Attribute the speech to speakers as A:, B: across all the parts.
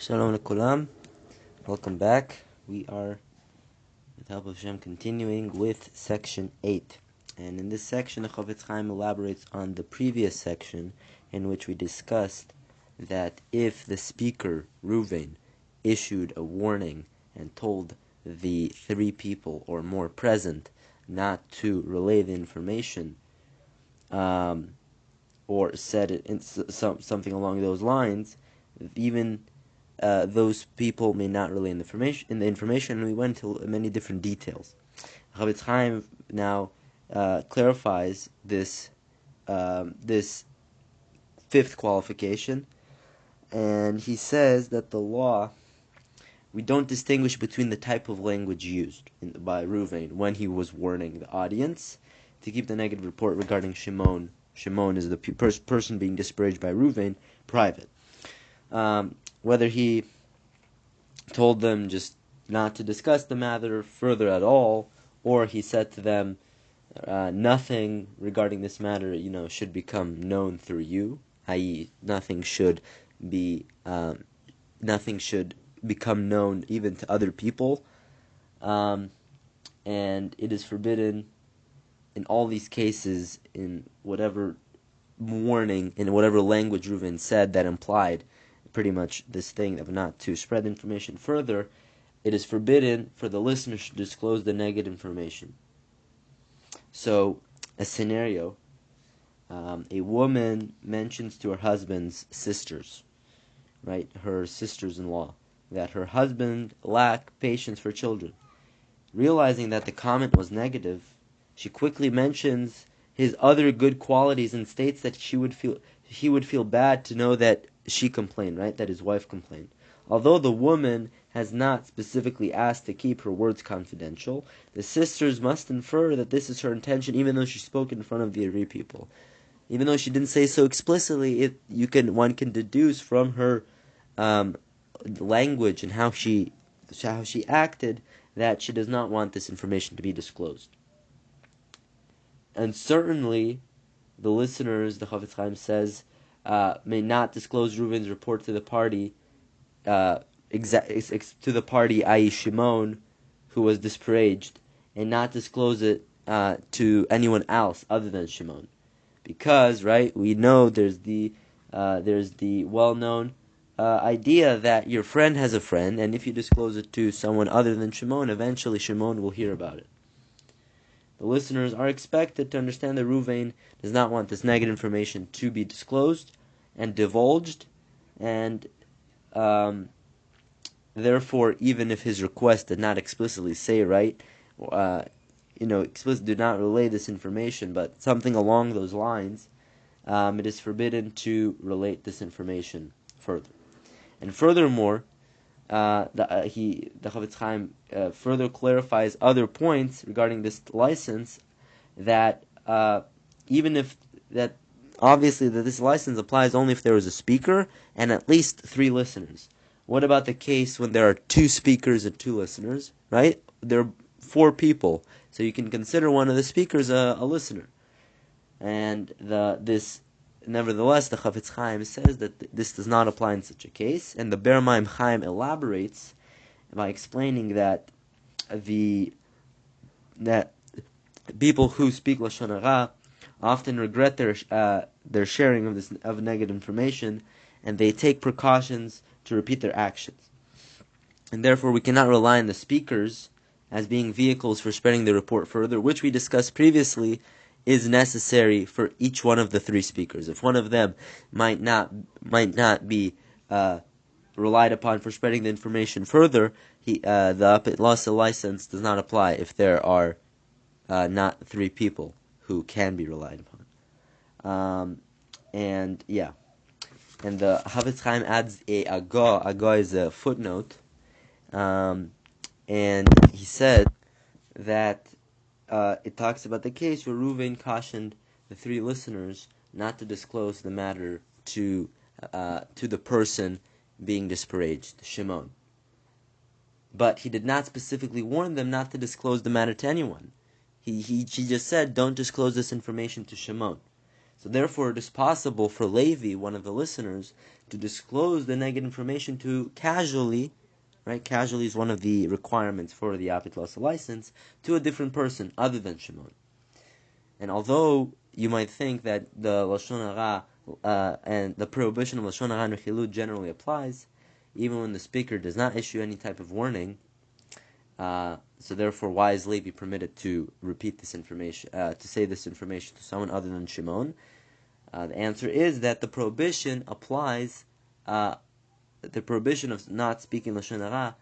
A: Shalom Kulam. Welcome back. We are, with the help of Hashem, continuing with section 8. And in this section, the Chofetz Chaim elaborates on the previous section in which we discussed that if the speaker, Ruvain, issued a warning and told the three people or more present not to relay the information, or said it in something along those lines, even those people may not relay the information, and we went into many different details. Chofetz Chaim now clarifies this fifth qualification, and he says that the law, we don't distinguish between the type of language used by Ruvain when he was warning the audience to keep the negative report regarding Shimon. Shimon is the person being disparaged by Ruvain, private. Whether he told them just not to discuss the matter further at all, or he said to them, nothing regarding this matter, should become known through you, i.e., nothing should become known even to other people, and it is forbidden in all these cases, in whatever warning, in whatever language Reuven said that implied pretty much this thing of not to spread information further, it is forbidden for the listeners to disclose the negative information. So, a scenario, a woman mentions to her husband's sisters, right, her sisters-in-law, that her husband lacked patience for children. Realizing that the comment was negative, she quickly mentions his other good qualities and states that he would feel bad to know that she complained, right? That his wife complained. Although the woman has not specifically asked to keep her words confidential, the sisters must infer that this is her intention, even though she spoke in front of the Ari people. Even though she didn't say so explicitly, one can deduce from her language and how she acted that she does not want this information to be disclosed. And certainly, the listeners, the Chofetz Chaim says, may not disclose Reuven's report to the party, i.e. Shimon, who was disparaged, and not disclose it to anyone else other than Shimon, because, right, we know there's the well-known idea that your friend has a friend, and if you disclose it to someone other than Shimon, eventually Shimon will hear about it. The listeners are expected to understand that Ruvain does not want this negative information to be disclosed and divulged, and therefore, even if his request did not explicitly say, right, explicitly do not relay this information, but something along those lines, it is forbidden to relate this information further. And furthermore, the Chofetz Chaim further clarifies other points regarding this license, that even if that obviously that this license applies only if there is a speaker and at least 3 listeners. What about the case when there are 2 speakers and 2 listeners? Right? There are 4 people, so you can consider one of the speakers a listener. And nevertheless, the Chofetz Chaim says that this does not apply in such a case, and the Ber Maim Chaim elaborates by explaining that people who speak Lashon Hara often regret their sharing of negative information, and they take precautions to repeat their actions. And therefore, we cannot rely on the speakers as being vehicles for spreading the report further, which we discussed previously is necessary for each one of the 3 speakers. If one of them might not be relied upon for spreading the information further, the loss of license does not apply if there are not 3 people who can be relied upon. And the Chofetz Chaim adds a agah. Agah is a footnote, and he said that it talks about the case where Reuven cautioned the 3 listeners not to disclose the matter to the person being disparaged, Shimon. But he did not specifically warn them not to disclose the matter to anyone. He just said, don't disclose this information to Shimon. So therefore, it is possible for Levi, one of the listeners, to disclose the negative information to casually, right? Casually is one of the requirements for the Apitlas license, to a different person other than Shimon. And although you might think that the Lashon Hara and the prohibition of Lashon Hara and Chilud generally applies, even when the speaker does not issue any type of warning, so therefore, why is Levi permitted to repeat this information, to say this information to someone other than Shimon? The answer is that the prohibition applies. The prohibition of not speaking lashon hara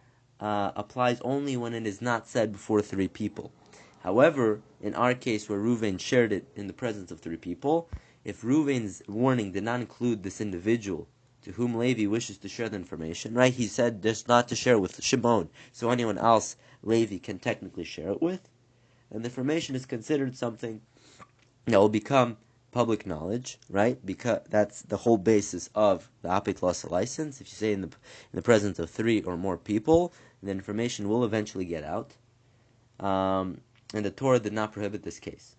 A: applies only when it is not said before 3 people. However, in our case where Reuven shared it in the presence of 3 people, if Reuven's warning did not include this individual to whom Levi wishes to share the information, right? He said just not to share with Shimon, so anyone else Levi can technically share it with, and the information is considered something that will become public knowledge, right? Because that's the whole basis of the Apiklas license. If you say in the presence of 3 or more people, the information will eventually get out. And the Torah did not prohibit this case.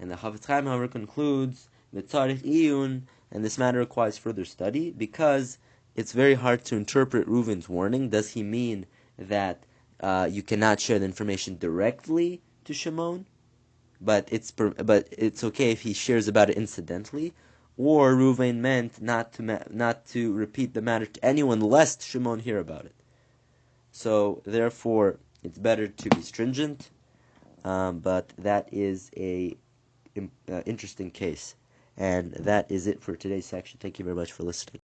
A: And the Chafetz Chaim, however, concludes that tzarich iyun, and this matter requires further study, because it's very hard to interpret Reuven's warning. Does he mean that you cannot share the information directly to Shimon, but it's okay if he shares about it incidentally, or Reuven meant not to repeat the matter to anyone lest Shimon hear about it. So therefore, it's better to be stringent. But that is a interesting case, and that is it for today's section. Thank you very much for listening.